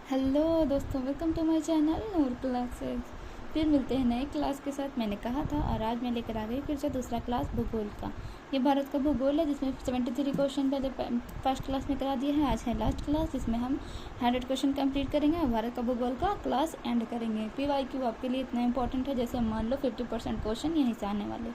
Hello दोस्तों, welcome to my channel Noor classes. फिर मिलते हैं नए क्लास के साथ। मैंने कहा था और आज मैं लेकर आ गई फिर से दूसरा क्लास भूगोल का। ये भारत का भूगोल है जिसमें 73 क्वेश्चन पहले फर्स्ट क्लास में करा दिए हैं। आज है लास्ट क्लास जिसमें हम 100 क्वेश्चन कंप्लीट करेंगे और भारत का भूगोल का क्लास एंड करेंगे। PYQ आपके लिए इतना इंपॉर्टेंट है जैसे मान लो 50% क्वेश्चन यहीं से आने वाले।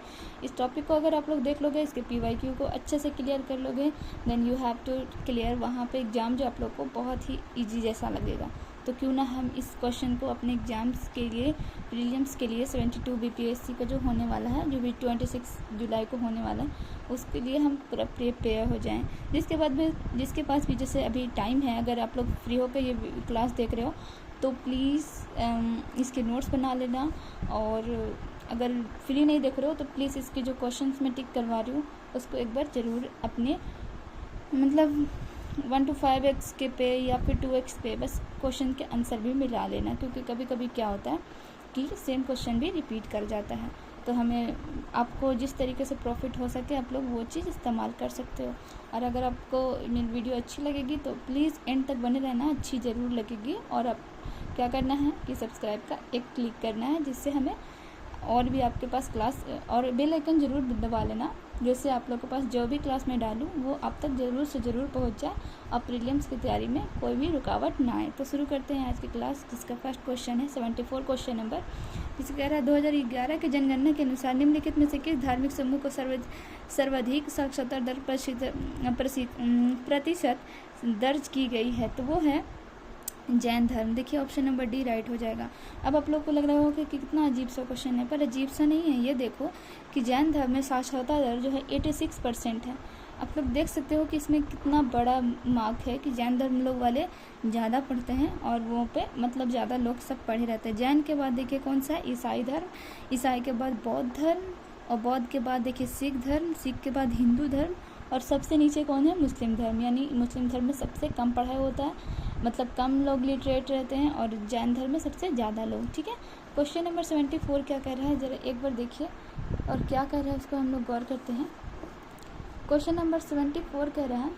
इस टॉपिक को अगर आप लोग देख लोगे, इसके PYQ को अच्छे से क्लियर कर लोगे, then you have to clear वहाँ पे एग्ज़ाम जो आप लोग को बहुत ही ईजी जैसा लगेगा। तो क्यों ना हम इस क्वेश्चन को अपने एग्ज़ाम्स के लिए, प्रीलिम्स के लिए 72 BPSC का जो होने वाला है, जो भी 26 जुलाई को होने वाला है, उसके लिए हम पूरा प्रिपेयर हो जाएं। जिसके पास भी जैसे अभी टाइम है, अगर आप लोग फ्री होकर ये क्लास देख रहे हो तो प्लीज़ इसके नोट्स बना लेना। और अगर फ्री नहीं देख रहे हो तो प्लीज़ इसके जो क्वेश्चंस मैं टिक करवा रही हूँ उसको एक बार ज़रूर अपने 1 to 5x के पे या फिर 2x पे बस क्वेश्चन के आंसर भी मिला लेना, क्योंकि कभी कभी क्या होता है कि सेम क्वेश्चन भी रिपीट कर जाता है। तो हमें आपको जिस तरीके से प्रॉफिट हो सके आप लोग वो चीज़ इस्तेमाल कर सकते हो। और अगर आपको वीडियो अच्छी लगेगी तो प्लीज़ एंड तक बने रहना, अच्छी ज़रूर लगेगी। और आप क्या करना है कि सब्सक्राइब का एक क्लिक करना है, जिससे हमें और भी आपके पास क्लास और बेल आइकन ज़रूर दबा लेना, जिससे आप लोग के पास जो भी क्लास मैं डालूँ वो आप तक ज़रूर से ज़रूर पहुंच जाए और प्रीलिम्स की तैयारी में कोई भी रुकावट ना आए। तो शुरू करते हैं आज की क्लास, जिसका फर्स्ट क्वेश्चन है 74 क्वेश्चन नंबर, जिसे कह रहा है 2011 की जनगणना के अनुसार निम्नलिखित में से किस धार्मिक समूह को सर्वाधिक साक्षरता दर प्रतिशत दर्ज की गई है। तो वो है जैन धर्म। देखिए ऑप्शन नंबर डी राइट हो जाएगा। अब आप लोग को लग रहा होगा कि कितना अजीब सा क्वेश्चन है, पर अजीब सा नहीं है। ये देखो कि जैन धर्म में साक्षरता दर जो है 86% है। आप लोग देख सकते हो कि इसमें कितना बड़ा मार्क है कि जैन धर्म लोग वाले ज़्यादा पढ़ते हैं और वो पे मतलब ज़्यादा लोग सब पढ़े रहते हैं। जैन के बाद देखिए कौन सा है, ईसाई धर्म, ईसाई के बाद बौद्ध धर्म, और बौद्ध के बाद देखिए सिख धर्म, सिख के बाद हिंदू धर्म, और सबसे नीचे कौन है, मुस्लिम धर्म। यानी मुस्लिम धर्म में सबसे कम पढ़ाई होता है, मतलब कम लोग लिटरेट रहते हैं, और जैन धर्म में सबसे ज़्यादा लोग। ठीक है, क्वेश्चन नंबर 74 क्या कह रहा है ज़रा एक बार देखिए, और क्या कह रहा है उसको हम लोग गौर करते हैं। क्वेश्चन नंबर 74 कह रहा है,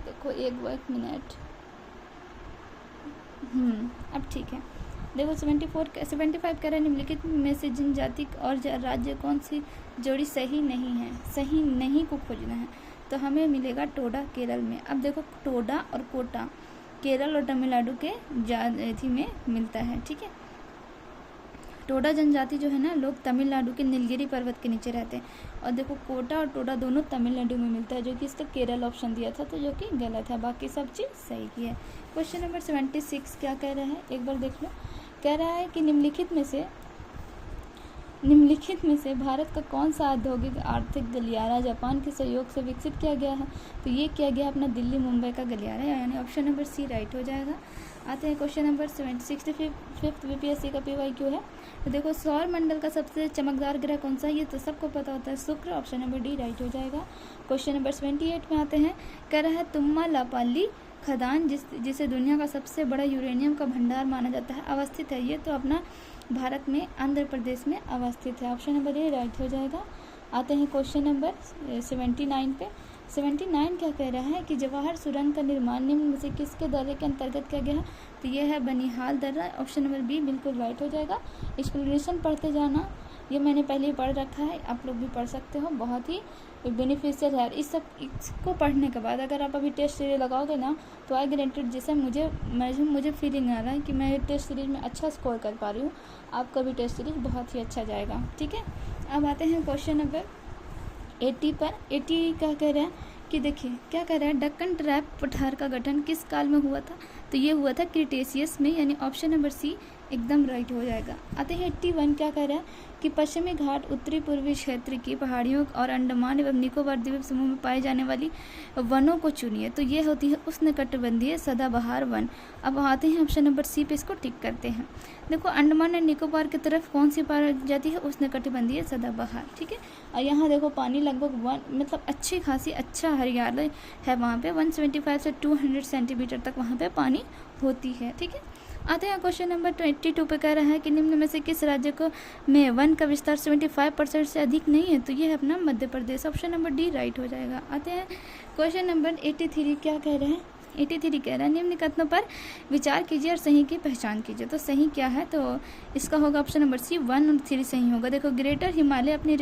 देखो एक मिनट, अब ठीक है। देखो 75 कह रहा है निम्नलिखित में से जनजाति और राज्य कौन सी जोड़ी सही नहीं है। सही नहीं को खोजना है तो हमें मिलेगा टोडा केरल में। अब देखो टोडा और कोटा केरल और तमिलनाडु के जाति में मिलता है। ठीक है, टोडा जनजाति जो है ना, लोग तमिलनाडु के नीलगिरी पर्वत के नीचे रहते हैं। और देखो कोटा और टोडा दोनों तमिलनाडु में मिलता है, जो कि इसका केरल ऑप्शन दिया था तो जो कि गलत है, बाकी सब चीज़ सही की है। क्वेश्चन नंबर 76 क्या कह रहा है एक बार देख लो। कह रहा है कि निम्नलिखित में से भारत का कौन सा औद्योगिक आर्थिक गलियारा जापान के सहयोग से विकसित किया गया है। तो ये किया गया अपना दिल्ली मुंबई का गलियारा, यानी ऑप्शन नंबर सी राइट हो जाएगा। आते हैं क्वेश्चन नंबर 65 BPSC का PYQ है। तो देखो सौर मंडल का सबसे चमकदार ग्रह कौन सा है, ये तो सबको पता होता है, शुक्र। ऑप्शन नंबर डी राइट हो जाएगा। क्वेश्चन नंबर 78 में आते हैं, कह रहा है तुम्मालापल्ली खदान जिसे दुनिया का सबसे बड़ा यूरेनियम का भंडार माना जाता है अवस्थित है। ये तो अपना भारत में आंध्र प्रदेश में अवस्थित है। ऑप्शन नंबर ए राइट हो जाएगा। आते हैं क्वेश्चन नंबर 79 पे। 79 क्या कह रहा है कि जवाहर सुरंग का निर्माण निम्न में से किसके दर्रे के अंतर्गत किया गया है। तो ये है बनिहाल दर्रा। ऑप्शन नंबर बी बिल्कुल राइट हो जाएगा। एक्सप्लेनेशन पढ़ते जाना, ये मैंने पहले ही पढ़ रखा है, आप लोग भी पढ़ सकते हो, बहुत ही बेनिफिशियल है। इसको पढ़ने के बाद अगर आप अभी टेस्ट सीरीज लगाओगे ना तो आई गारंटेड, जैसे मुझे फीलिंग आ रहा है कि मैं टेस्ट सीरीज में अच्छा स्कोर कर पा रही हूँ, आपका भी टेस्ट सीरीज बहुत ही अच्छा जाएगा। ठीक है, अब आते हैं क्वेश्चन नंबर 80 पर। 80 क्या कह रहा है कि देखिए क्या कह रहा है, डक्कन ट्रैप पठार का गठन किस काल में हुआ था। तो ये हुआ था क्रिटेशियस में, यानी ऑप्शन नंबर सी एकदम राइट हो जाएगा। आते हैं 81 क्या कह रहा है कि पश्चिमी घाट उत्तरी पूर्वी क्षेत्र की पहाड़ियों और अंडमान एवं निकोबार द्वीप समूह में पाई जाने वाली वनों को चुनिए। तो ये होती है उष्णकटिबंधीय सदाबहार वन। अब आते हैं ऑप्शन नंबर सी पे, इसको टिक करते हैं। देखो अंडमान एंड निकोबार की तरफ कौन सी पाई जाती है, उष्णकटिबंधीय सदाबहार। ठीक है, और यहाँ देखो पानी लगभग मतलब अच्छी खासी अच्छा हरियाली है वहाँ पे, 175 से 200 सेंटीमीटर तक वहाँ पे पानी होती है। ठीक है, आते हैं क्वेश्चन नंबर 22 पे। कह रहा है कि निम्न में से किस राज्य को में वन का विस्तार 75% से अधिक नहीं है। तो ये है अपना Madhya Pradesh. Option number D right हो जाएगा। आते हैं क्वेश्चन नंबर 83 क्या कह रहे हैं 83 कह रहा है निम्न कथनों पर विचार कीजिए और सही की पहचान कीजिए। तो सही क्या है, तो इसका होगा ऑप्शन नंबर सी 1 और 3 सही होगा। देखो ग्रेटर हिमालय अपनी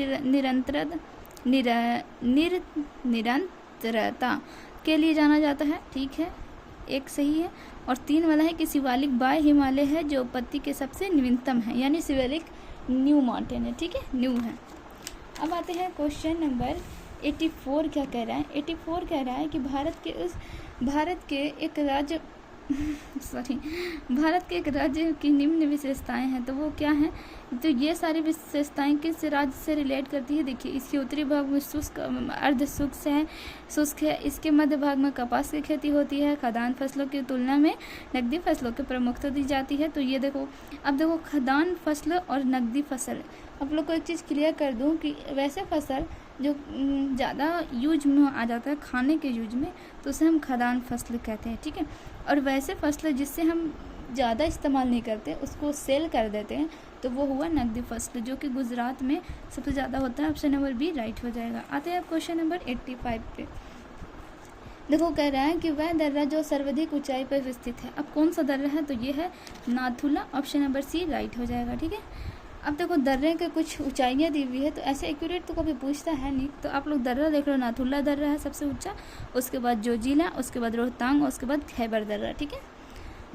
निरंतरता के लिए जाना जाता है, ठीक है, एक सही है। और 3 वाला है कि शिवालिक बाय हिमालय है जो उत्पत्ति के सबसे नवीनतम है, यानी शिवालिक न्यू माउंटेन है, ठीक है, न्यू है। अब आते हैं क्वेश्चन नंबर 84 क्या कह रहा है। 84 कह रहा है कि भारत के एक राज्य की निम्न विशेषताएं हैं, तो वो क्या हैं, तो ये सारी विशेषताएं किस राज्य से रिलेट करती है। देखिए इसके उत्तरी भाग में शुष्क अर्ध शुष्क है, इसके मध्य भाग में कपास की खेती होती है, खदान फसलों की तुलना में नकदी फसलों की प्रमुखता दी जाती है। तो ये देखो, अब देखो खदान फसल और नकदी फसल, आप लोग को एक चीज़ क्लियर कर दूं कि वैसे फसल जो ज़्यादा यूज में आ जाता है खाने के यूज में, तो उसे हम खदान फसल कहते हैं, ठीक है। और वैसे फसल जिससे हम ज़्यादा इस्तेमाल नहीं करते, उसको सेल कर देते हैं, तो वो हुआ नकदी फसल, जो कि गुजरात में सबसे ज़्यादा होता है। ऑप्शन नंबर बी राइट हो जाएगा। आते हैं क्वेश्चन नंबर 85 पे। देखो कह रहा है कि वह दर्रा जो सर्वाधिक ऊंचाई पर स्थित है। अब कौन सा दर्रा है, तो ये है Nathula, option number C right हो जाएगा, ठीक है। अब देखो दर्रे के कुछ ऊंचाइयाँ दी हुई है, तो ऐसे एक्यूरेट तो कभी पूछता है नहीं, तो आप लोग दर्रा देख लो, नाथुला दर्रा है सबसे ऊंचा, उसके बाद जोजिला, उसके बाद रोहतांग, उसके बाद खैबर दर्रा, ठीक है।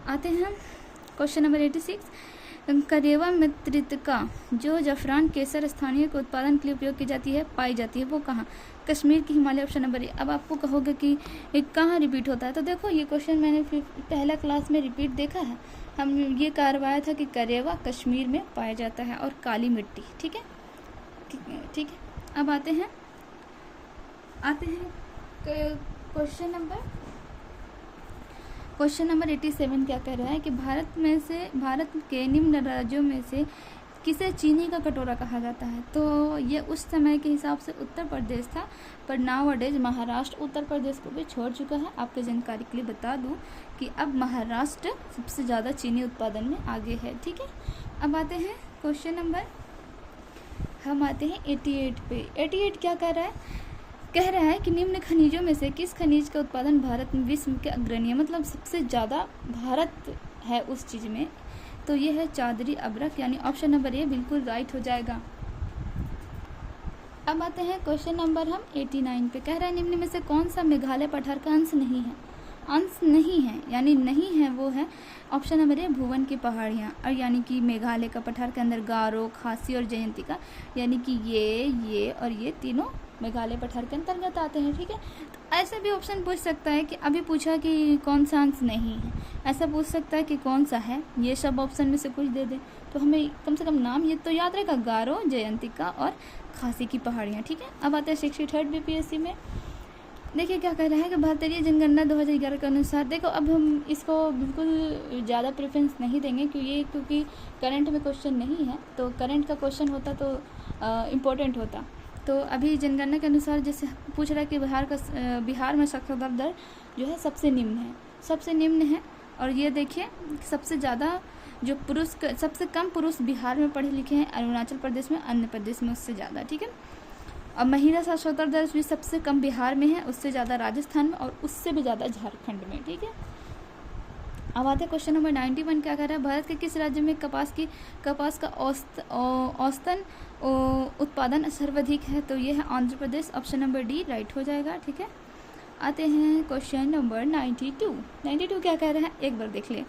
आते हैं क्वेश्चन नंबर 86। करेवा मृत्तिका जो जफरान केसर स्थानीय के उत्पादन के लिए उपयोग की जाती है पाई जाती है, वो कहाँ, कश्मीर की हिमालय, ऑप्शन नंबर ए। अब आपको कहोगे कि कहाँ रिपीट होता है, तो देखो ये क्वेश्चन मैंने पहला क्लास में रिपीट देखा है, हम ये करवाया था कि करेवा कश्मीर में पाया जाता है और काली मिट्टी, ठीक है, ठीक है। अब आते हैं क्वेश्चन नंबर 87 क्या कह रहा है कि भारत के निम्न राज्यों में से किसे चीनी का कटोरा कहा जाता है। तो ये उस समय के हिसाब से उत्तर प्रदेश था, पर नाउअडेज महाराष्ट्र उत्तर प्रदेश को भी छोड़ चुका है। आपके जानकारी के लिए बता दूं कि अब महाराष्ट्र सबसे ज़्यादा चीनी उत्पादन में आगे है, ठीक है। अब आते हैं क्वेश्चन नंबर, हम आते हैं 88 पे। 88 क्या कह रहा है कि निम्न खनिजों में से किस खनिज का उत्पादन भारत में विश्व के अग्रणी है, मतलब सबसे ज़्यादा भारत है उस चीज़ में, तो ये है चादरी अब्रक, यानी ऑप्शन नंबर ए बिल्कुल राइट हो जाएगा। अब आते हैं क्वेश्चन नंबर हम 89 पे। कह रहा है निम्न में से कौन सा मेघालय पठार का अंश नहीं है, यानी नहीं है, वो है ऑप्शन नंबर ए भुवन की पहाड़ियाँ, और यानी कि मेघालय का पठार के अंदर गारो, खासी और जयंतिका, यानी कि ये और ये तीनों मेघालय पठार के अंतर्गत आते हैं, ठीक है। तो ऐसे भी ऑप्शन पूछ सकता है कि अभी पूछा कि कौन सा अंश नहीं है, ऐसा पूछ सकता है कि कौन सा है, ये सब ऑप्शन में से कुछ दे दे, तो हमें कम से कम नाम ये तो याद रहेगा, गारो, जयंतिका और खासी की पहाड़ियाँ, ठीक है। अब आते हैं 63 बीपीएससी में। देखिए क्या कह रहा है कि भारतीय जनगणना 2011 के अनुसार, देखो अब हम इसको बिल्कुल ज़्यादा प्रेफरेंस नहीं देंगे क्योंकि करंट में क्वेश्चन नहीं है, तो करंट का क्वेश्चन होता तो इम्पोर्टेंट होता। तो अभी जनगणना के अनुसार जैसे पूछ रहा है कि बिहार में साक्षरता दर जो है सबसे निम्न है, और ये देखिए सबसे ज़्यादा जो सबसे कम पुरुष बिहार में पढ़े लिखे हैं, अरुणाचल प्रदेश में, आंध्र प्रदेश में उससे ज़्यादा, ठीक है। और महिला साक्षरता दर भी सबसे कम बिहार में है, उससे ज़्यादा राजस्थान में, और उससे भी ज़्यादा झारखंड में, ठीक है। अब आते हैं क्वेश्चन नंबर 91 क्या कह रहा है, भारत के किस राज्य में कपास का औसतन उत्पादन सर्वाधिक है, तो ये है Andhra Pradesh, option number D right हो जाएगा, ठीक है। आते हैं क्वेश्चन नंबर 92 क्या कह रहा है, एक बार देख ले।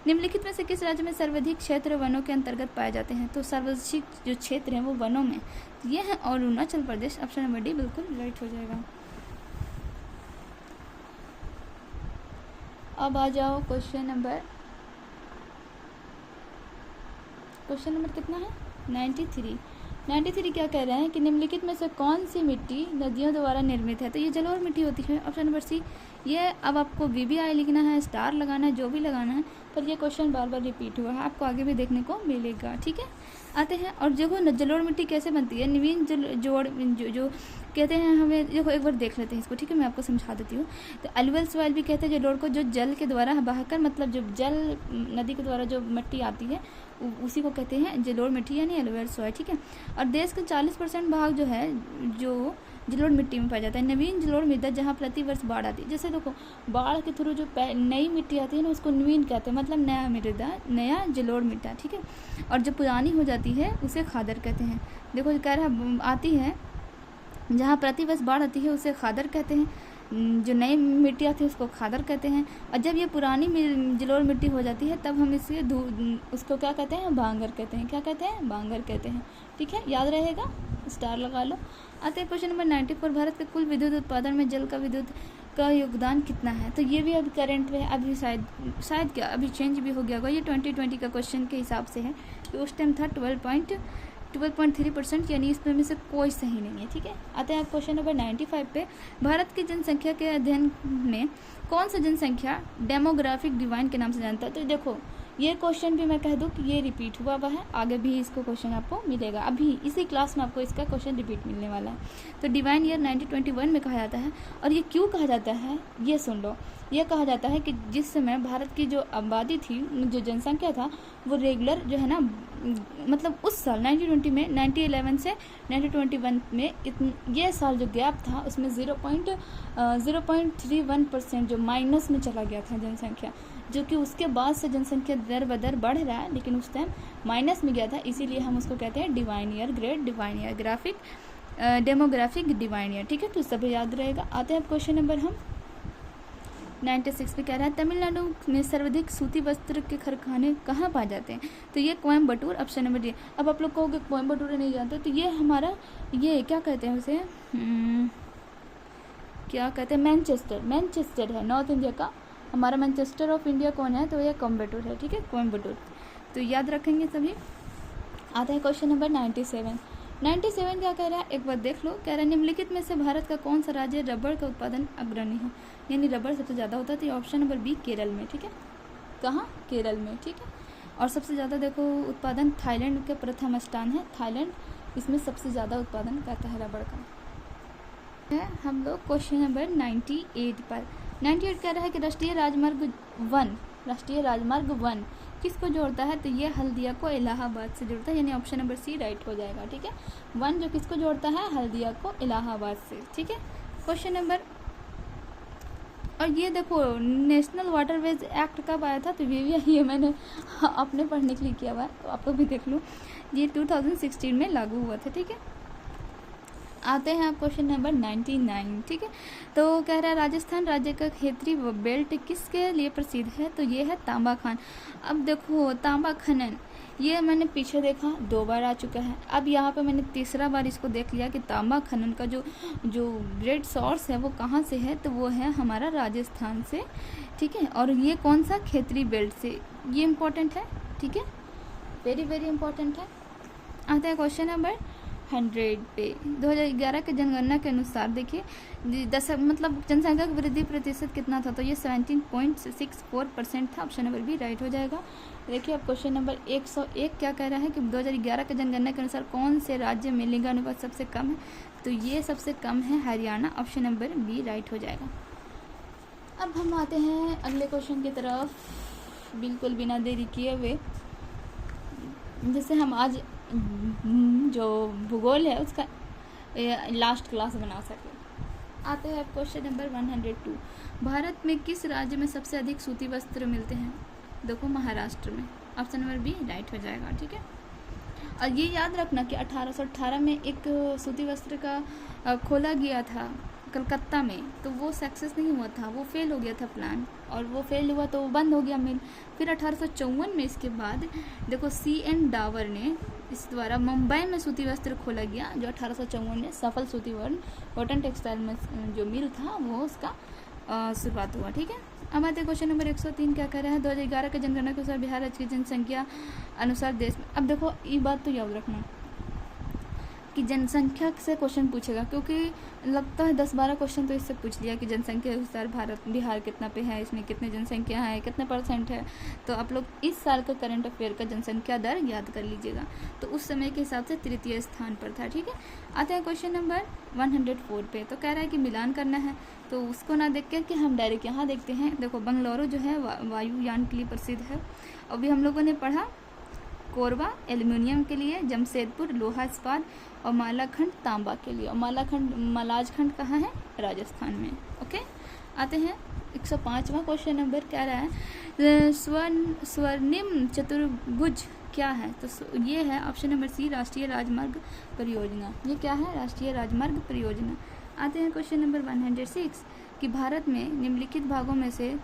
निम्नलिखित में से किस राज्य में सर्वाधिक क्षेत्र वनों के अंतर्गत पाए जाते हैं, तो सर्वाधिक जो क्षेत्र हैं वो वनों में, ये है Arunachal Pradesh, option number D बिल्कुल राइट हो जाएगा। अब आ जाओ क्वेश्चन नंबर कितना है, 93 क्या कह रहे हैं कि निम्नलिखित में से कौन सी मिट्टी नदियों द्वारा निर्मित है, तो ये जलोढ़ मिट्टी होती है, ऑप्शन नंबर सी। ये अब आपको VBI लिखना है, स्टार लगाना है, जो भी लगाना है, पर ये क्वेश्चन बार बार रिपीट हुआ है, आपको आगे भी देखने को मिलेगा, ठीक है। आते हैं, और देखो जलोढ़ मिट्टी कैसे बनती है, नवीन जो कहते हैं, हमें देखो एक बार देख लेते हैं इसको, ठीक है, मैं आपको समझा देती हूँ। तो एलुवियल सॉइल भी कहते हैं जलोढ़ को, जो जल के द्वारा बहाकर, मतलब जो जल नदी के द्वारा जो मिट्टी आती है उसी को कहते हैं जलोढ़ मिट्टी, यानी एलुवियल सॉइल, ठीक है। और देश का 40% भाग जो है, जो जलोढ़ मिट्टी में पाया जाता है। नवीन जलोढ़ मृदा जहाँ प्रतिवर्ष बाढ़ आती है, जैसे देखो बाढ़ के थ्रू जो नई मिट्टी आती है ना उसको नवीन कहते हैं, मतलब नया मृदा, नया जलोढ़ मृदा, ठीक है। और जो पुरानी हो जाती है उसे खादर कहते हैं। देखो कह रहा आती है जहाँ प्रतिवर्ष बाढ़ आती है उसे खादर कहते हैं, जो नई मिट्टी आती है उसको खादर कहते हैं। और जब ये पुरानी जलोढ़ मिट्टी हो जाती है तब हम इसे उसको क्या कहते हैं, बांगर कहते हैं। क्या कहते हैं, बांगर कहते हैं, ठीक है, याद रहेगा, स्टार लगा लो। आते हैं क्वेश्चन नंबर 94, भारत के कुल विद्युत उत्पादन में जल का विद्युत का योगदान कितना है। तो ये भी अभी करंट में अभी शायद क्या अभी चेंज भी हो गया होगा, ये 2020 का क्वेश्चन के हिसाब से है कि उस टाइम था 12.3%, यानी इसमें में से कोई सही नहीं है, ठीक है। आते हैं क्वेश्चन नंबर 95 पे, भारत की जनसंख्या के अध्ययन में कौन सा जनसंख्या डेमोग्राफिक डिवाइन के नाम से जानता है। तो देखो ये क्वेश्चन भी मैं कह दूं कि ये रिपीट हुआ है, आगे भी इसको क्वेश्चन आपको मिलेगा, अभी इसी क्लास में आपको इसका क्वेश्चन रिपीट मिलने वाला है। तो डिवाइन ईयर 1921 में कहा जाता है। और ये क्यों कहा जाता है ये सुन लो। यह कहा जाता है कि जिस समय भारत की जो आबादी थी, जो जनसंख्या था, वो रेगुलर जो है ना, मतलब उस साल 1920 में 1911 से 1921 में ये साल जो गैप था उसमें 0.31% जो माइनस में चला गया था जनसंख्या, जो कि उसके बाद से जनसंख्या दर बदर बढ़ रहा है, लेकिन उस टाइम माइनस में गया था, इसीलिए हम उसको कहते हैं divine year, great divine year, graphic demographic divine year, ठीक है। तो सभी याद रहेगा। आते हैं क्वेश्चन नंबर हम 96 पे कह रहा है, तमिलनाडु में सर्वाधिक सूती वस्त्र के कारखाने कहाँ पाए जाते हैं। तो ये कोयम्बटूर, ऑप्शन नंबर डी। अब आप लोग कहोगे कोयम्बटूर नहीं जानते, तो ये हमारा ये क्या कहते हैं उसे, क्या कहते हैं, मैनचेस्टर है नॉर्थ इंडिया का। हमारा मैनचेस्टर ऑफ इंडिया कौन है, तो ये कोयम्बटूर है, ठीक है, कोयम्बटूर। तो याद रखेंगे सभी। आता है क्वेश्चन नंबर 97 क्या कह रहा है, एक बार देख लो। कह रहा है निम्नलिखित में से भारत का कौन सा राज्य रबड़ का उत्पादन अग्रणी है, यानी रबड़ सबसे ज़्यादा होता है। ऑप्शन नंबर बी केरल में, ठीक है, कहाँ, केरल में, ठीक है। और सबसे ज़्यादा देखो उत्पादन थाईलैंड के प्रथम स्थान है, थाईलैंड इसमें सबसे ज़्यादा उत्पादन करता है रबड़ का। हम लोग क्वेश्चन नंबर 98 पर 98 कह रहा है कि राष्ट्रीय राजमार्ग 1 किसको जोड़ता है। तो ये हल्दिया को इलाहाबाद से जोड़ता है, यानी ऑप्शन नंबर सी राइट हो जाएगा, ठीक है। 1 जो किसको जोड़ता है, हल्दिया को इलाहाबाद से, ठीक है। क्वेश्चन नंबर, और ये देखो नेशनल वाटरवेज एक्ट कब आया था, तो ये मैंने अपने पढ़ने के लिए किया हुआ है, तो आप लोग भी देख लो। ये 2016 में लागू हुआ था, ठीक है। आते हैं आप क्वेश्चन नंबर 99, ठीक है। तो कह रहा है राजस्थान राज्य का क्षेत्रीय बेल्ट किसके लिए प्रसिद्ध है। तो ये है तांबा खान। अब देखो तांबा खनन ये मैंने पीछे देखा 2 बार आ चुका है, अब यहाँ पे मैंने तीसरा बार इसको देख लिया कि तांबा खनन का जो ग्रेट सोर्स है वो कहाँ से है, तो वो है हमारा राजस्थान से, ठीक है। और ये कौन सा, क्षेत्रीय बेल्ट से, ये इम्पोर्टेंट है, ठीक है, वेरी वेरी इंपॉर्टेंट है। आता है क्वेश्चन नंबर 100 पे 2011 के जनगणना के अनुसार देखिए मतलब जनसंख्या की वृद्धि प्रतिशत कितना था, तो ये 17.64% था, ऑप्शन नंबर बी राइट हो जाएगा। देखिए अब क्वेश्चन नंबर 101 क्या कह रहा है कि 2011 के जनगणना के अनुसार कौन से राज्य में लिंगानुपात सबसे कम है, तो ये सबसे कम है Haryana, option number B right हो जाएगा। अब हम आते हैं अगले क्वेश्चन की तरफ बिल्कुल बिना देरी किए हुए, जिससे हम आज जो भूगोल है उसका लास्ट क्लास बना सके। आते हैं क्वेश्चन नंबर 102, भारत में किस राज्य में सबसे अधिक सूती वस्त्र मिलते हैं। देखो महाराष्ट्र में, ऑप्शन नंबर बी राइट हो जाएगा, ठीक है। और ये याद रखना कि 1818 में एक सूती वस्त्र का खोला गया था कलकत्ता में, तो वो सक्सेस नहीं हुआ था, वो फेल हो गया था प्लान, और वो फेल हुआ तो वो बंद हो गया मिल। फिर 1854 में इसके बाद देखो CN डावर ने इस द्वारा मुंबई में सूती वस्त्र खोला गया, जो 1854 में सफल सूती कॉटन टेक्सटाइल में जो मिल था वो उसका शुरुआत हुआ, ठीक है। अब आते क्वेश्चन नंबर 103 क्या कह रहा है 2011 के जनगणना के अनुसार बिहार राज्य की जनसंख्या अनुसार देश में। अब देखो ये बात तो याद रखना कि जनसंख्या से क्वेश्चन पूछेगा, क्योंकि लगता है 10-12 क्वेश्चन तो इससे पूछ लिया कि जनसंख्या के अनुसार बिहार कितना पे है, इसमें कितने जनसंख्या है, कितने % है। तो आप लोग इस साल का करंट अफेयर का जनसंख्या दर याद कर लीजिएगा, तो उस समय के हिसाब से तृतीय स्थान पर था, ठीक है। आते हैं क्वेश्चन नंबर 104 पे, तो कह रहा है कि मिलान करना है, तो उसको ना देख कर कि हम डायरेक्ट यहाँ देखते हैं। देखो बंगलुरु जो है वायुयान के लिए प्रसिद्ध है, अभी हम लोगों ने पढ़ा कोरबा एल्युमिनियम के लिए, जमशेदपुर लोहा इस्पात और मालाखंड तांबा के लिए। और मलाजखंड कहाँ है? राजस्थान में। ओके, आते हैं 105वां क्वेश्चन नंबर क्या रहा है, स्वर्णिम चतुर्भुज क्या है? तो ये है ऑप्शन नंबर सी, राष्ट्रीय राजमार्ग परियोजना। ये क्या है? राष्ट्रीय राजमार्ग परियोजना। आते हैं क्वेश्चन नंबर 106 कि भारत में निम्नलिखित भागों में से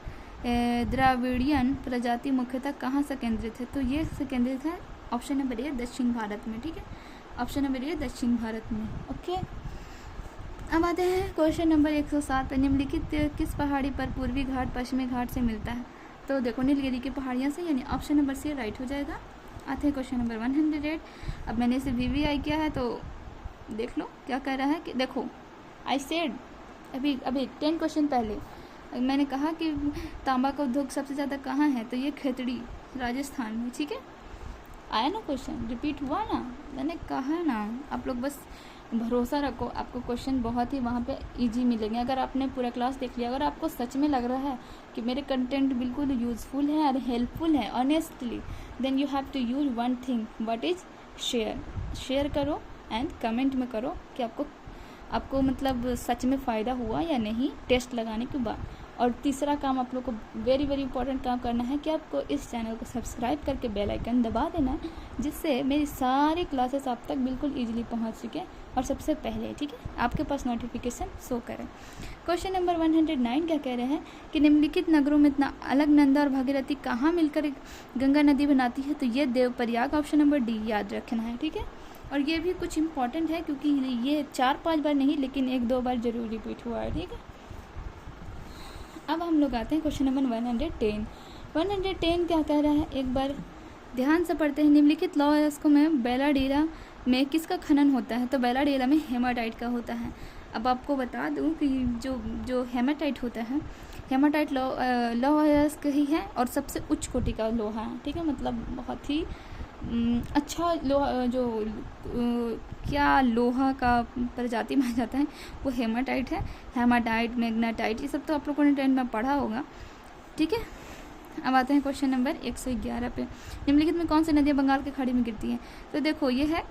द्राविडियन प्रजाति मुख्यतः कहाँ से केंद्रित है? तो ये से केंद्रित है ऑप्शन नंबर ए, दक्षिण भारत में। ठीक है, ऑप्शन नंबर ए, दक्षिण भारत में। ओके, अब आते हैं क्वेश्चन नंबर 107 निम्नलिखित किस पहाड़ी पर पूर्वी घाट पश्चिमी घाट से मिलता है? तो देखो नीलगिरी की पहाड़ियाँ से, यानी ऑप्शन नंबर सी राइट हो जाएगा। आते हैं क्वेश्चन नंबर 108। अब मैंने इसे VVI किया है तो देख लो क्या कह रहा है कि देखो आई सेड अभी 10 क्वेश्चन पहले मैंने कहा कि तांबा का उद्योग सबसे ज़्यादा कहाँ है? तो ये खेतड़ी राजस्थान में। ठीक है, आया ना क्वेश्चन, रिपीट हुआ ना, मैंने कहा ना। आप लोग बस भरोसा रखो, आपको क्वेश्चन बहुत ही वहाँ पे इजी मिलेंगे अगर आपने पूरा क्लास देख लिया। अगर आपको सच में लग रहा है कि मेरे कंटेंट बिल्कुल यूज़फुल है और हेल्पफुल है honestly, then you have to use one thing, what is share करो एंड कमेंट में करो कि आपको मतलब सच में फ़ायदा हुआ या नहीं टेस्ट लगाने के बाद। और तीसरा काम आप लोग को वेरी इंपॉर्टेंट काम करना है कि आपको इस चैनल को सब्सक्राइब करके बेल आइकन दबा देना है, जिससे मेरी सारी क्लासेस आप तक बिल्कुल इजीली पहुंच सके और सबसे पहले, ठीक है, आपके पास नोटिफिकेशन शो करें। क्वेश्चन नंबर 109 क्या कह रहे हैं कि निम्नलिखित नगरों में इतना अलकनंदा और भागीरथी कहाँ मिलकर गंगा नदी बनाती है? तो ये देवप्रयाग, ऑप्शन नंबर डी याद रखना है। ठीक है, और ये भी कुछ इंपॉर्टेंट है क्योंकि ये 4-5 बार नहीं लेकिन 1-2 बार जरूर रिपीट हुआ है। ठीक है, अब हम लोग आते हैं क्वेश्चन नंबर 110। 110 क्या कह रहा है, एक बार ध्यान से पढ़ते हैं। निम्नलिखित लौह में बेलाडेरा में किसका खनन होता है? तो बेलाडेरा में हेमाटाइट का होता है। अब आपको बता दूं कि जो हेमाटाइट होता है, हेमाटाइट लौह अयस्क ही है और सबसे उच्च कोटि का लोहा है। ठीक है, मतलब बहुत ही अच्छा लोहा, जो क्या लोहा का प्रजाति माना जाता है वो हेमाटाइट है। हेमाटाइट, मैग्नेटाइट, ये सब तो आप लोगों ने 10 में पढ़ा होगा। ठीक है, अब आते हैं क्वेश्चन नंबर 111 पे। निम्नलिखित में कौन सी नदियाँ बंगाल की खाड़ी में गिरती हैं? तो देखो ये है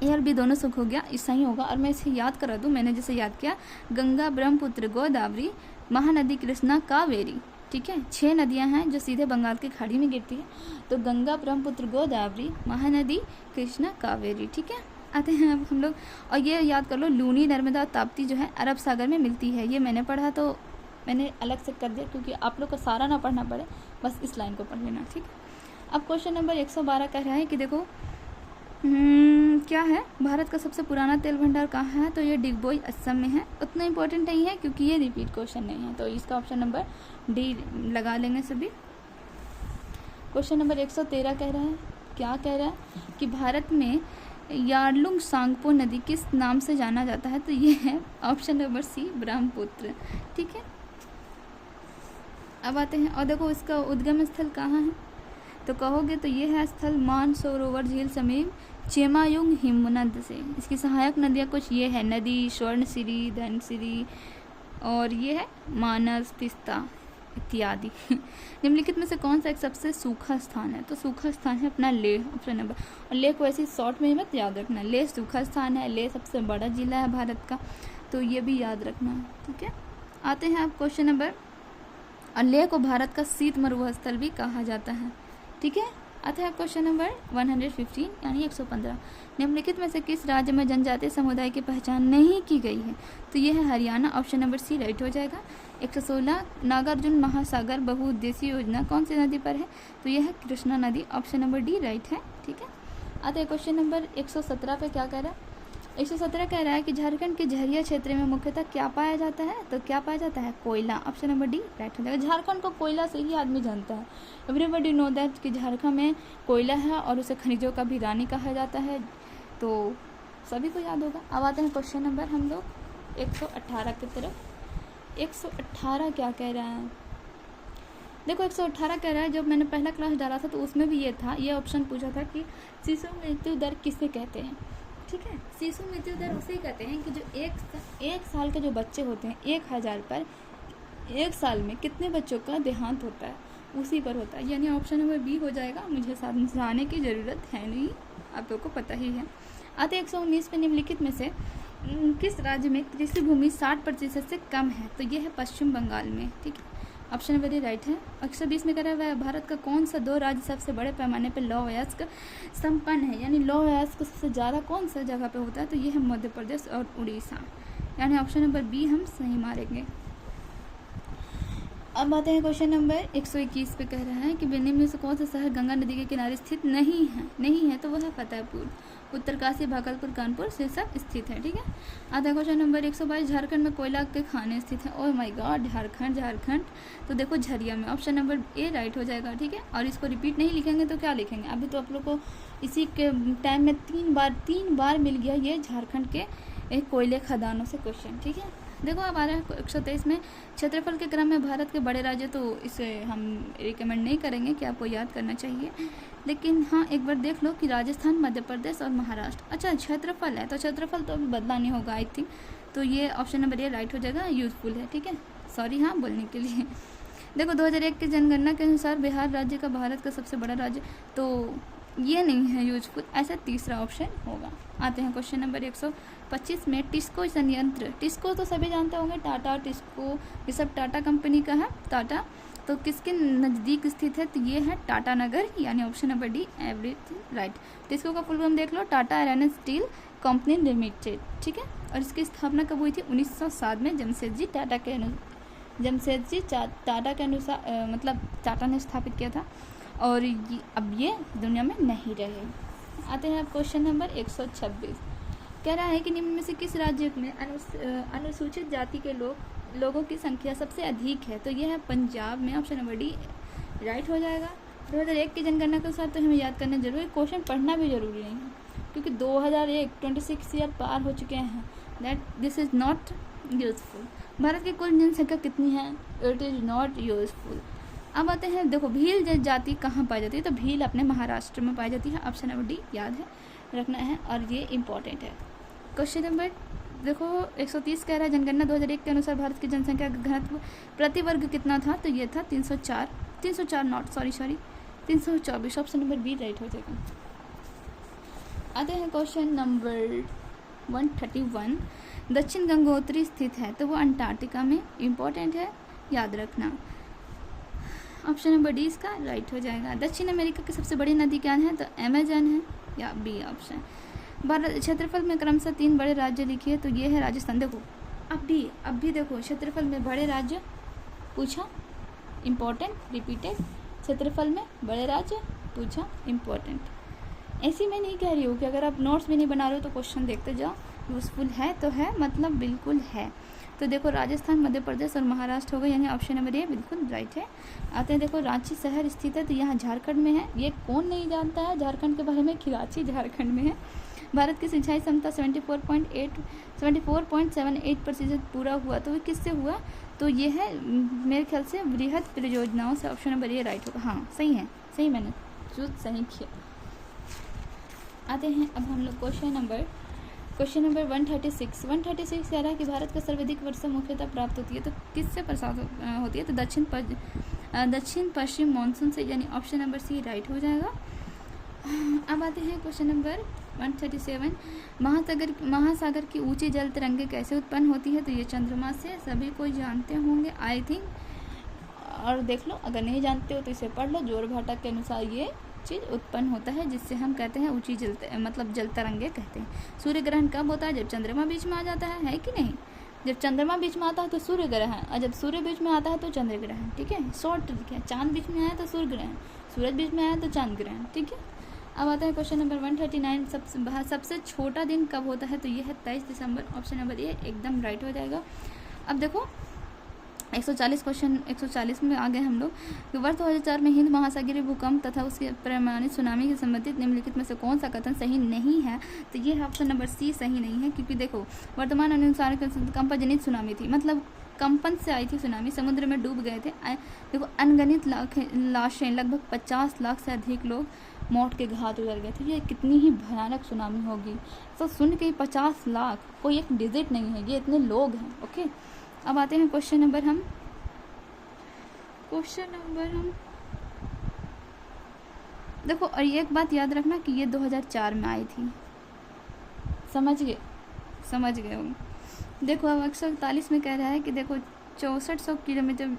एयर भी दोनों सुख हो गया, इस सही होगा। और मैं इसे याद करा दूँ, मैंने जैसे याद किया, गंगा, ब्रह्मपुत्र, गोदावरी, महानदी, कृष्णा, कावेरी। ठीक है, 6 नदियां हैं जो सीधे बंगाल की खाड़ी में गिरती है। तो गंगा, ब्रह्मपुत्र, गोदावरी, महानदी, कृष्णा, कावेरी। ठीक है, आते हैं अब हम लोग, और ये याद कर लो लूनी, नर्मदा, ताप्ती जो है अरब सागर में मिलती है। ये मैंने पढ़ा तो मैंने अलग से कर दिया क्योंकि आप लोग को सारा ना पढ़ना पड़े, बस इस लाइन को पढ़ लेना। ठीक है, अब क्वेश्चन नंबर 112 कह रहा है कि देखो क्या है, भारत का सबसे पुराना तेल भंडार कहाँ है? तो ये डिगबोई असम में है। उतना इंपॉर्टेंट नहीं है क्योंकि ये रिपीट क्वेश्चन नहीं है, तो इसका ऑप्शन नंबर डी लगा लेंगे सभी। क्वेश्चन नंबर 113 कह रहा है, क्या कह रहा है कि भारत में यार्लुंग सांगपो नदी किस नाम से जाना जाता है? तो ये है ऑप्शन नंबर सी, ब्रह्मपुत्र। ठीक है, अब आते हैं और देखो इसका उद्गम स्थल कहाँ है? तो कहोगे तो ये है स्थल मानसरोवर झील समीप चेमायुंग हिमनद से। इसकी सहायक नदियाँ कुछ ये है, नदी स्वर्णसिरी, धनसिरी और ये है मानस, तिस्ता इत्यादि। निम्नलिखित में से कौन सा एक सबसे सूखा स्थान है? तो सूखा स्थान है अपना लेह, ऑप्शन नंबर। और लेह को ऐसे शॉर्ट में मत याद रखना, लेह सूखा स्थान है, लेह सबसे बड़ा जिला है भारत का, तो ये भी याद रखना है। ठीक है, आते हैं आप क्वेश्चन नंबर, और लेह को भारत का शीत मरुस्थल भी कहा जाता है। ठीक है, आता है क्वेश्चन नंबर 115 यानी 115। निम्नलिखित में से किस राज्य में जनजातीय समुदाय की पहचान नहीं की गई है? तो यह है Haryana, option number C right हो जाएगा। 116 नागार्जुन महासागर बहुउद्देशीय योजना कौन सी नदी पर है? तो यह है कृष्णा नदी, ऑप्शन नंबर डी राइट है। ठीक है, आते हैं क्वेश्चन नंबर 117 पे, क्या कह रहा है? 117 कह रहा है कि झारखंड के झरिया क्षेत्र में मुख्यतः क्या पाया जाता है? तो क्या पाया जाता है? कोयला, ऑप्शन नंबर डी राइट हो जाएगा। झारखंड को कोयला से ही आदमी जानता है, एवरीबडी नो दैट कि झारखंड में कोयला है और उसे खनिजों का भी रानी कहा जाता है, तो सभी को याद होगा। अब आते हैं क्वेश्चन नंबर हम लोग 118 की तरफ। 118 क्या कह रहा है? देखो 118 कह रहा है, जब मैंने पहला क्लास डाला था तो उसमें भी ये था, ये ऑप्शन पूछा था कि शिशु मृत्यु दर किसे कहते हैं। ठीक है, शिशु मृत्यु दर उसे कहते हैं कि जो एक साल के जो बच्चे होते हैं, 1000 पर 1 साल में कितने बच्चों का देहांत होता है, उसी पर होता है, यानी ऑप्शन नंबर बी हो जाएगा। मुझे समझाने की ज़रूरत है नहीं, आप लोग को पता ही है। आते 119 पे निम्नलिखित में से किस राज्य में कृषि भूमि 60% से कम है? तो ये है पश्चिम बंगाल में, ठीक है। ऑप्शन नंबर ए राइट है। 120 में कह रहा है भारत का कौन सा 2 राज्य सबसे बड़े पैमाने पर लौह अयस्क संपन्न है, यानी लौह अयस्क सबसे ज़्यादा कौन सा जगह पे होता है? तो ये है मध्य प्रदेश और उड़ीसा, यानी ऑप्शन नंबर बी हम सही मारेंगे। अब आते हैं क्वेश्चन नंबर 121 पे। कह रहा है कि निम्न में से कौन सा शहर गंगा नदी के किनारे स्थित नहीं है तो वह है फतेहपुर, उत्तरकाशी, भागलपुर, कानपुर से सब स्थित है, ठीक है। आता है क्वेश्चन नंबर 122। झारखंड में कोयला के खाने स्थित है। ओह माय गॉड, झारखंड तो देखो झरिया में, ऑप्शन नंबर ए राइट हो जाएगा, ठीक है। और इसको रिपीट नहीं लिखेंगे तो क्या लिखेंगे? अभी तो आप लोग को इसी के टाइम में 3 बार मिल गया ये झारखंड के कोयले खदानों से क्वेश्चन, ठीक है। देखो अब आ रहा है 123 में। क्षेत्रफल के क्रम में भारत के बड़े राज्य, तो इसे हम रिकमेंड नहीं करेंगे कि आपको याद करना चाहिए, लेकिन हाँ एक बार देख लो कि राजस्थान, मध्य प्रदेश और महाराष्ट्र। अच्छा क्षेत्रफल है तो क्षेत्रफल तो अभी बदला नहीं होगा आई थिंक, तो ये ऑप्शन नंबर ए राइट हो जाएगा, यूजफुल है, ठीक है। सॉरी हाँ बोलने के लिए। देखो 2001 की जनगणना के अनुसार बिहार राज्य का भारत का सबसे बड़ा राज्य, तो ये नहीं है यूजफुल, ऐसा तीसरा ऑप्शन होगा। आते हैं क्वेश्चन नंबर 125 में। टिस्को संयंत्र, टिस्को तो सभी जानते होंगे, टाटा, टिस्को, ये सब टाटा कंपनी का है, टाटा, तो किसके नज़दीक स्थित है? तो ये है टाटा नगर, यानी option number D everything right. TISCO का फुल फॉर्म देख लो, Tata Iron Steel Company Limited, ठीक है। और इसकी स्थापना कब हुई थी? 1907 में जमशेदजी टाटा के अनुसार मतलब टाटा ने स्थापित किया था, और अब ये दुनिया में नहीं रहे। आते हैं अब क्वेश्चन नंबर 126। कह रहा है कि निम्न में से किस राज्य में अनुसूचित जाति के लोगों की संख्या सबसे अधिक है? तो ये है पंजाब में, ऑप्शन नंबर डी राइट हो जाएगा। 2001 की जनगणना के अनुसार तो हमें याद करना जरूरी, क्वेश्चन पढ़ना भी जरूरी नहीं है, क्योंकि 2001 26 ईयर पार हो चुके हैं, that this is not useful. Bharat की कुल जनसंख्या कितनी है? It is not useful. अब आते हैं, देखो भील जाति कहाँ पाई जाती है? तो भील अपने महाराष्ट्र में पाई जाती है, ऑप्शन नंबर डी याद है रखना है, और ये इंपॉर्टेंट है। क्वेश्चन नंबर देखो 130 कह रहा है जनगणना 2001 के अनुसार भारत की जनसंख्या का घनत्व प्रति वर्ग कितना था? तो ये था 304 not sorry 324, option number B right हो जाएगा। आते हैं क्वेश्चन नंबर 131। दक्षिण गंगोत्री स्थित है, तो वो अंटार्कटिका में, इंपॉर्टेंट है, याद रखना। ऑप्शन नंबर डी इसका राइट हो जाएगा। दक्षिण अमेरिका की सबसे बड़ी नदी क्या है? तो अमेजन है, या बी ऑप्शन। भारत क्षेत्रफल में क्रमशः 3 बड़े राज्य लिखिए, तो ये है राजस्थान। देखो अब भी देखो क्षेत्रफल में बड़े राज्य पूछा, इम्पोर्टेंट, रिपीटेड, क्षेत्रफल में बड़े राज्य पूछा, इम्पोर्टेंट। ऐसी मैं नहीं कह रही हूँ कि अगर आप नोट्स भी नहीं बना रहे हो तो क्वेश्चन देखते जाओ, यूजफुल है तो है, मतलब बिल्कुल है। तो देखो राजस्थान, मध्य प्रदेश और महाराष्ट्र हो गए, यानी ऑप्शन नंबर ए बिल्कुल राइट है। आते हैं देखो रांची शहर स्थित है, तो यहाँ झारखंड में है। ये कौन नहीं जानता है झारखंड के बारे में कि रांची झारखंड में है। भारत की सिंचाई क्षमता 74.78% पूरा हुआ, तो ये किससे हुआ? तो ये है मेरे ख्याल से बृहद परियोजनाओं से, ऑप्शन नंबर ए राइट होगा। हाँ सही है, सही मैंने चूज सही किया। आते हैं अब हम लोग क्वेश्चन नंबर 136 कह रहा है कि भारत का सर्वाधिक वर्षा मुख्यतः प्राप्त होती है, तो किससे प्रसाद होती है? तो दक्षिण पश्चिम मानसून से, यानी ऑप्शन नंबर सी राइट हो जाएगा। अब आते हैं क्वेश्चन नंबर 137। महासागर की ऊंची जल तरंगें कैसे उत्पन्न होती है? तो ये चंद्रमा से, सभी कोई जानते होंगे आई थिंक, और देख लो अगर नहीं जानते हो तो इसे पढ़ लो। जोरभाटा के अनुसार ये चीज़ उत्पन्न होता है, जिससे हम कहते हैं ऊंची जल तरंगे कहते हैं। सूर्य ग्रहण कब होता है? जब चंद्रमा बीच में आ जाता है कि नहीं? जब चंद्रमा बीच में आता है तो सूर्य ग्रहण, और जब सूर्य बीच में आता है तो चंद्र ग्रहण, ठीक है। शॉर्ट ट्रिक है, चांद बीच में आया तो सूर्य ग्रहण, सूरज बीच में आया तो चांद ग्रहण, ठीक है। अब आता है क्वेश्चन नंबर 139। सबसे छोटा दिन कब होता है? तो ये है 23 दिसंबर, ऑप्शन नंबर ए एकदम राइट हो जाएगा। अब देखो 140 में आ गए हम लोग। वर्ष 2004 में हिंद महासागरीय भूकंप तथा उसके प्रमाणित सुनामी से संबंधित निम्नलिखित में से कौन सा कथन सही नहीं है? तो ये ऑप्शन नंबर सी सही नहीं है, क्योंकि देखो वर्तमान अनुसार कंपनजनित सुनामी थी, मतलब कंपन से आई थी सुनामी, समुद्र में डूब गए थे। देखो अनगिनत लाशें, लगभग 50 लाख से अधिक लोग मौत के घाट उतर गए थे। ये कितनी ही भयानक सुनामी होगी, तो सुन के 50 लाख कोई एक डिजिट नहीं है, ये इतने लोग हैं। ओके अब आते हैं क्वेश्चन नंबर देखो और ये एक बात याद रखना कि ये 2004 में आई थी, समझ गए होंगे। देखो अब 141 में कह रहा है कि देखो 6400 किलोमीटर,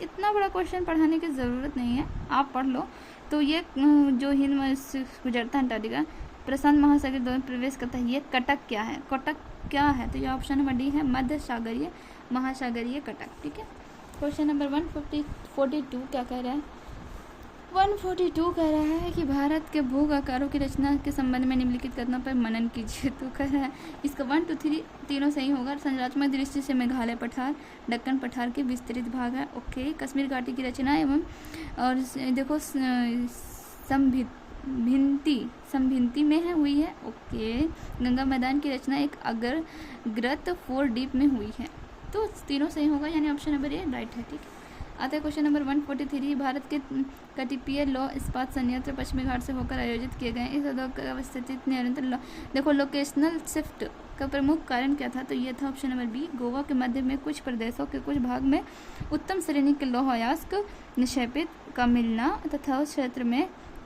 इतना बड़ा क्वेश्चन पढ़ाने की ज़रूरत नहीं है, आप पढ़ लो। तो ये जो हिंद महासागर गुजरता है अंटार्कटिका प्रशांत महासागर दोनों प्रवेश करता है, ये कटक क्या है, कटक क्या है, तो ये ऑप्शन नंबर डी है, मध्य सागरीय महासागरीय कटक। ठीक है, क्वेश्चन नंबर 142 क्या कह रहा है, 142 कह रहा है कि भारत के भूख आकारों की रचना के संबंध में निम्नलिखित कथनों पर मनन कीजिए। तो कह रहा है इसका 1 2 3 तीनों सही होगा। संरचनात्मक दृष्टि से मेघालय पठार दक्कन पठार के विस्तृत भाग है। ओके, कश्मीर घाटी की रचना एवं और देखो संभिंती में है हुई है। ओके, गंगा मैदान की रचना एक अग्रग्रत 4 डीप में हुई है। तो तीनों सही होगा, यानी ऑप्शन नंबर ए राइट है। ठीक है, आता है क्वेश्चन नंबर 143, भारत के कटिपीय लौह इस्पात संयंत्र पश्चिमी घाट से होकर आयोजित किए गए इस उद्योग का अवस्थित निरंतर देखो लोकेशनल शिफ्ट का प्रमुख कारण क्या था, तो ये था ऑप्शन नंबर बी, गोवा के मध्य में कुछ प्रदेशों के कुछ भाग में उत्तम श्रेणी के लौह अयस्क निक्षेपित का मिलना तथा उस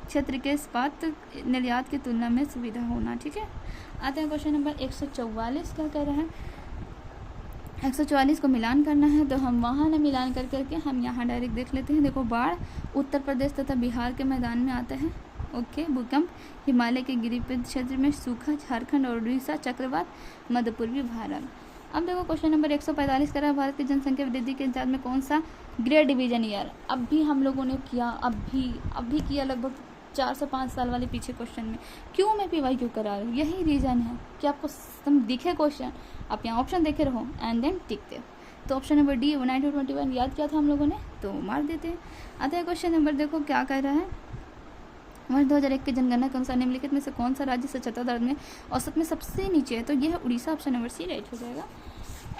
क्षेत्र के इस्पात निर्यात की तुलना में सुविधा होना। ठीक है, आते हैं क्वेश्चन नंबर 144, क्या कह रहा है, 144 को मिलान करना है, तो हम वहाँ ना मिलान करके हम यहाँ डायरेक्ट देख लेते हैं। देखो बाढ़ उत्तर प्रदेश तथा बिहार के मैदान में आता है। ओके, भूकंप हिमालय के गिरिपथ क्षेत्र में, सूखा झारखंड और उड़ीसा, चक्रवात मध्य पूर्वी भारत। अब देखो क्वेश्चन नंबर 145 करा, भारत की जनसंख्या वृद्धि के अंदाज में कौन सा ग्रेड डिवीजन ईयर, अब भी हम लोगों ने किया, अब भी किया लगभग 4 से 5 साल वाले पीछे क्वेश्चन में। क्यों मैं PYQ करा रही हूँ, यही रीज़न है कि आपको तुम दिखे क्वेश्चन, आप यहाँ ऑप्शन देखे रहो एंड देन टिक दे। तो ऑप्शन नंबर डी 1921 याद किया था हम लोगों ने, तो मार देते हैं। आता है क्वेश्चन नंबर, देखो क्या कह रहा है, वर्ष 2001 की जनगणना के अनुसार निम्नलिखित में से कौन सा राज्य स्वच्छता दर में औसत में सबसे नीचे है, तो यह है Orissa, option number C right हो जाएगा।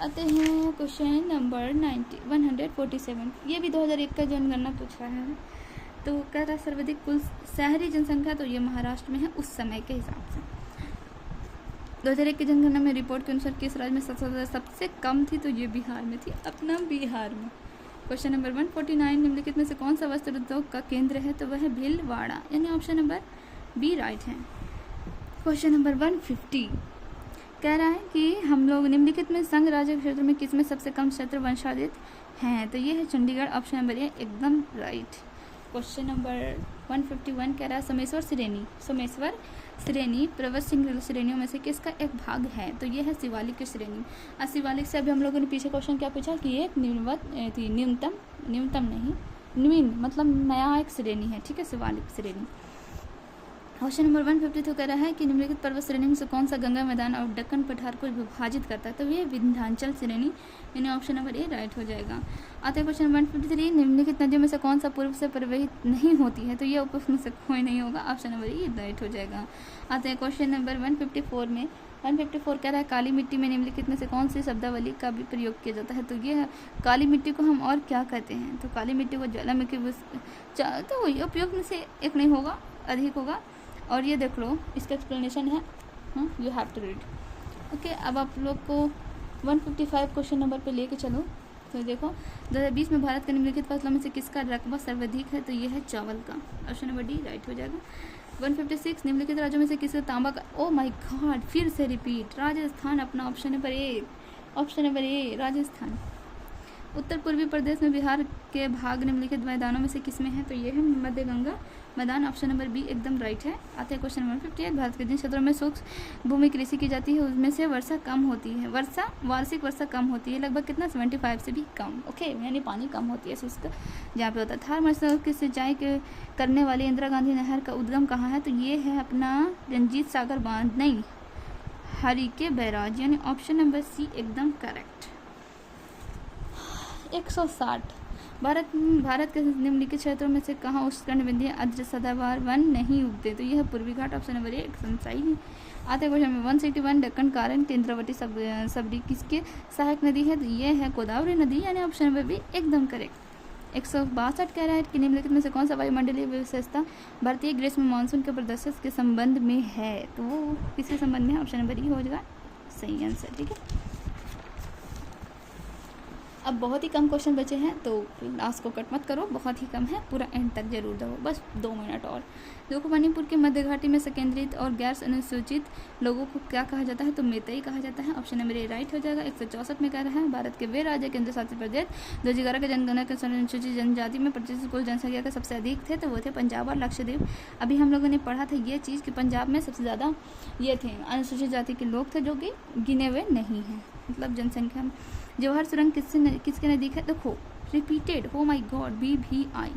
आते हैं क्वेश्चन नंबर 147, ये भी 2001 का जनगणना पूछा है। तो कह रहा है सर्वाधिक कुल शहरी जनसंख्या, तो ये महाराष्ट्र में है उस समय के हिसाब से। 2001 की जनगणना में रिपोर्ट के अनुसार किस राज्य में सबसे कम थी, तो ये बिहार में थी, अपना बिहार में। क्वेश्चन नंबर 149, निम्नलिखित में से कौन सा वस्त्र उद्योग का केंद्र है, तो वह है भीलवाड़ा, यानी ऑप्शन नंबर बी राइट है। क्वेश्चन नंबर 150 कह रहा है कि हम लोग निम्नलिखित में संघ राज्य क्षेत्र में किसमें सबसे कम क्षेत्र वंशाधित हैं, तो ये है चंडीगढ़, ऑप्शन नंबर ए एकदम राइट। क्वेश्चन नंबर 151 कह रहा है सोमेश्वर श्रेणी पर्वत श्रेणियों में से किसका एक भाग है, तो ये है शिवालिक की श्रेणी। और शिवालिक से अभी हम लोगों ने पीछे क्वेश्चन क्या पूछा कि एक न्यूनतम मतलब नया एक श्रेणी है। ठीक है, शिवालिक श्रेणी। क्वेश्चन नंबर 152 कह रहा है कि निम्नलिखित पर्वत श्रेणी में से कौन सा गंगा मैदान और दक्कन पठार को विभाजित करता है, तो ये विंध्याचल श्रेणी, यानी ऑप्शन नंबर ए राइट हो जाएगा। आते हैं क्वेश्चन 153, निम्नलिखित नदियों में से कौन सा पूर्व से प्रवाहित नहीं होती है, तो ये में से कोई नहीं होगा, ऑप्शन नंबर ए राइट हो जाएगा। आते हैं क्वेश्चन नंबर 154 में 154 कह रहा है काली मिट्टी में निम्नलिखित में से कौन सी शब्दावली का भी प्रयोग किया जाता है, तो ये काली मिट्टी को हम और क्या कहते हैं, तो काली मिट्टी को ज्वालामुखी, तो ये उपयोग में से एक नहीं होगा, अधिक होगा। और ये देख लो इसका एक्सप्लेनेशन है, you have to read. Okay, अब आप लोग को 155 क्वेश्चन नंबर पे लेके चलो। तो देखो 2020 में भारत के निम्नलिखित फसलों में से किसका रकबा सर्वाधिक है, तो ये है चावल का, ऑप्शन नंबर डी राइट हो जाएगा। 156 निम्नलिखित राज्यों में से किसका तांबा का, ओ माय गॉड फिर से रिपीट, राजस्थान अपना ऑप्शन नंबर ए राजस्थान। उत्तर पूर्वी प्रदेश में बिहार के भाग निम्नलिखित मैदानों में से किसमें है, तो ये है मध्य गंगा मैदान, ऑप्शन नंबर बी एकदम राइट है। आते हैं क्वेश्चन नंबर 58, भारत के जिन क्षेत्रों में सूक्ष्म भूमि कृषि की जाती है उसमें से वर्षा कम होती है, वार्षिक वर्षा कम होती है, लगभग कितना 75 से भी कम। ओके, यानी पानी कम होती है शुष्क जहाँ पे होता है। थार मरुस्थल की सिंचाई करने वाली इंदिरा गांधी नहर का उद्गम कहाँ है, तो ये है अपना रंजीत सागर बांध, नहीं हरिके बैराज, यानी ऑप्शन नंबर सी एकदम करेक्ट। 160 भारत के निम्नलिखित क्षेत्रों में से कहाँ उष्णकटिबंधीय आर्द्र सदाबहार वन नहीं उगते, तो यह है पूर्वी घाट, ऑप्शन नंबर ए एकदम सही है। आते हैं क्वेश्चन में 161 दक्कन कारण के इंद्रावती सबरी किसके सहायक नदी है, तो ये है गोदावरी नदी, यानी ऑप्शन नंबर बी एकदम करेक्ट। 162 कह रहा है कि निम्नलिखित में से कौन सा वायुमंडलीय विशेषता भारतीय ग्रीष्म मानसून के प्रदर्शन के संबंध में है, तो वो किसके संबंध में है, ऑप्शन नंबर ई हो जाएगा सही आंसर। ठीक है, अब बहुत ही कम क्वेश्चन बचे हैं, तो लास्ट को कट मत करो, बहुत ही कम है, पूरा एंड तक जरूर दो, बस 2 मिनट और। देखो, मणिपुर के मध्य घाटी में संकेंद्रित और गैर अनुसूचित लोगों को क्या कहा जाता है, तो मेतई कहा जाता है। ऑप्शन नंबर ए राइट हो जाएगा। 164 में कह रहा है भारत के वे राज्य केंद्र शासित प्रदेश 2011 के जनगणना के अनुसार अनुसूचित जनजाति में प्रतिशत कुल जनसंख्या का सबसे अधिक थे, तो वो थे पंजाब और लक्षद्वीप। अभी हम लोगों ने पढ़ा था ये चीज़ कि पंजाब में सबसे ज़्यादा ये थे अनुसूचित जाति के लोग थे, जो कि गिने हुए नहीं हैं, मतलब जनसंख्या में। जवाहर सुरंग किसके नज़दीक है, देखो रिपीटेड, हो माय गॉड, BVI,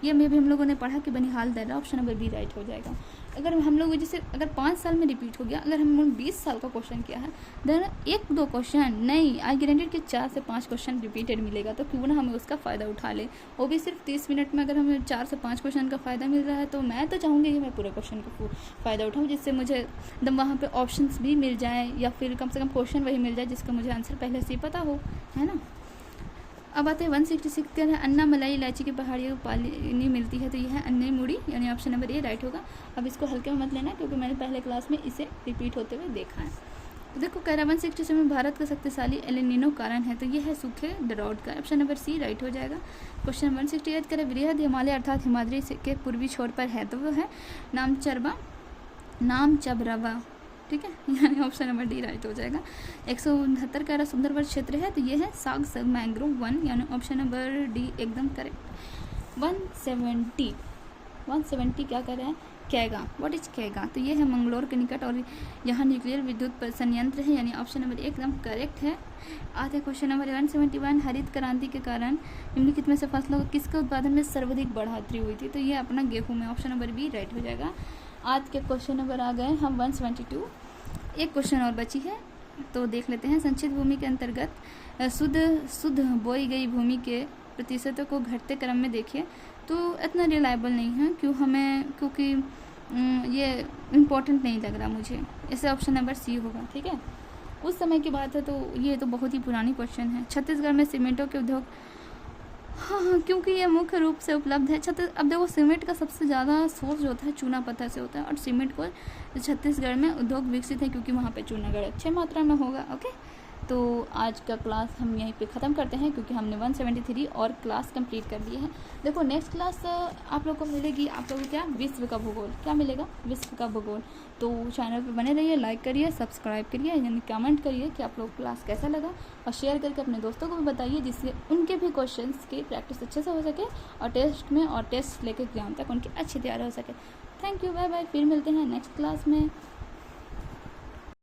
ये में भी हम लोगों ने पढ़ा कि बनिहाल दर्रा। ऑप्शन नंबर बी राइट हो जाएगा। अगर हम लोग जैसे अगर 5 साल में रिपीट हो गया, अगर हम लोग 20 साल का क्वेश्चन किया है, देन 1-2 क्वेश्चन नहीं, आई गारंटेड कि 4 से 5 क्वेश्चन रिपीटेड मिलेगा, तो क्यों ना हमें उसका फ़ायदा उठा ले, वो भी सिर्फ 30 मिनट में। अगर हमें 4 से 5 क्वेश्चन का फ़ायदा मिल रहा है, तो मैं तो चाहूँगी कि मैं पूरे क्वेश्चन का फ़ायदा उठाऊँ, जिससे मुझे एकदम वहाँ पर ऑप्शन भी मिल जाए, या फिर कम से कम क्वेश्चन वही मिल जाए जिसका मुझे आंसर पहले से ही पता हो, है ना। अब आते हैं 166 के है, अन्ना मलाई इलायची की पहाड़ियों को पानी मिलती है, तो यह है अन्नई मुड़ी, यानी ऑप्शन नंबर ए राइट होगा। अब इसको हल्के में मत लेना, क्योंकि मैंने पहले क्लास में इसे रिपीट होते हुए देखा है। तो देखो, कह रहा 167 में भारत का शक्तिशाली एल नीनो कारण है, तो यह है सूखे ड्राउट का। ऑप्शन नंबर सी राइट हो जाएगा। क्वेश्चन 168 कह रहा वृहद हिमालय अर्थात हिमाद्री के पूर्वी छोर पर है, तो वो है नामचबरवा, ठीक है, यानी ऑप्शन नंबर डी राइट हो जाएगा। 169 का सुंदरवन क्षेत्र है, तो ये है साग सग मैंग्रोव वन, यानी ऑप्शन नंबर डी एकदम करेक्ट। 170 क्या कर रहे हैं, कैगा, व्हाट इज कैगा, तो ये है मंगलोर के निकट और यहाँ न्यूक्लियर विद्युत संयंत्र है, यानी ऑप्शन नंबर एकदम करेक्ट है। आते क्वेश्चन नंबर 171, हरित क्रांति के कारण निम्नलिखित में से फसलों किसके उत्पादन में सर्वाधिक बढ़ोतरी हुई थी, तो ये अपना गेहूँ में, ऑप्शन नंबर बी राइट हो जाएगा। आज के क्वेश्चन नंबर आ गए हम 172, एक क्वेश्चन और बची है, तो देख लेते हैं। संचित भूमि के अंतर्गत शुद्ध बोई गई भूमि के प्रतिशतों को घटते क्रम में देखिए, तो इतना रिलायबल नहीं है, क्योंकि ये इम्पोर्टेंट नहीं लग रहा मुझे, इसे ऑप्शन नंबर सी होगा, ठीक है। उस समय की बात है, तो ये तो बहुत ही पुरानी क्वेश्चन है। छत्तीसगढ़ में सीमेंटों के उद्योग, हाँ, क्योंकि ये मुख्य रूप से उपलब्ध है अब देखो, सीमेंट का सबसे ज़्यादा सोर्स जो होता है चूना पत्थर से होता है, और सीमेंट को छत्तीसगढ़ में उद्योग विकसित है, क्योंकि वहाँ पे चूनागढ़ अच्छे मात्रा में होगा। ओके, तो आज का क्लास हम यहीं पे ख़त्म करते हैं, क्योंकि हमने 173 और क्लास कंप्लीट कर दिए हैं। देखो, नेक्स्ट क्लास आप लोग को मिलेगी, आप लोगों को क्या, विश्व का भूगोल, क्या मिलेगा, विश्व का भूगोल। तो चैनल पे बने रहिए, लाइक करिए, सब्सक्राइब करिए, यानी कमेंट करिए कि आप लोग क्लास कैसा लगा, और शेयर करके अपने दोस्तों को भी बताइए, जिससे उनके भी क्वेश्चंस की प्रैक्टिस अच्छे से हो सके, और टेस्ट में और टेस्ट लेकर एग्जाम तक उनकी अच्छी तैयारी हो सके। थैंक यू, बाय बाय, फिर मिलते हैं नेक्स्ट क्लास में।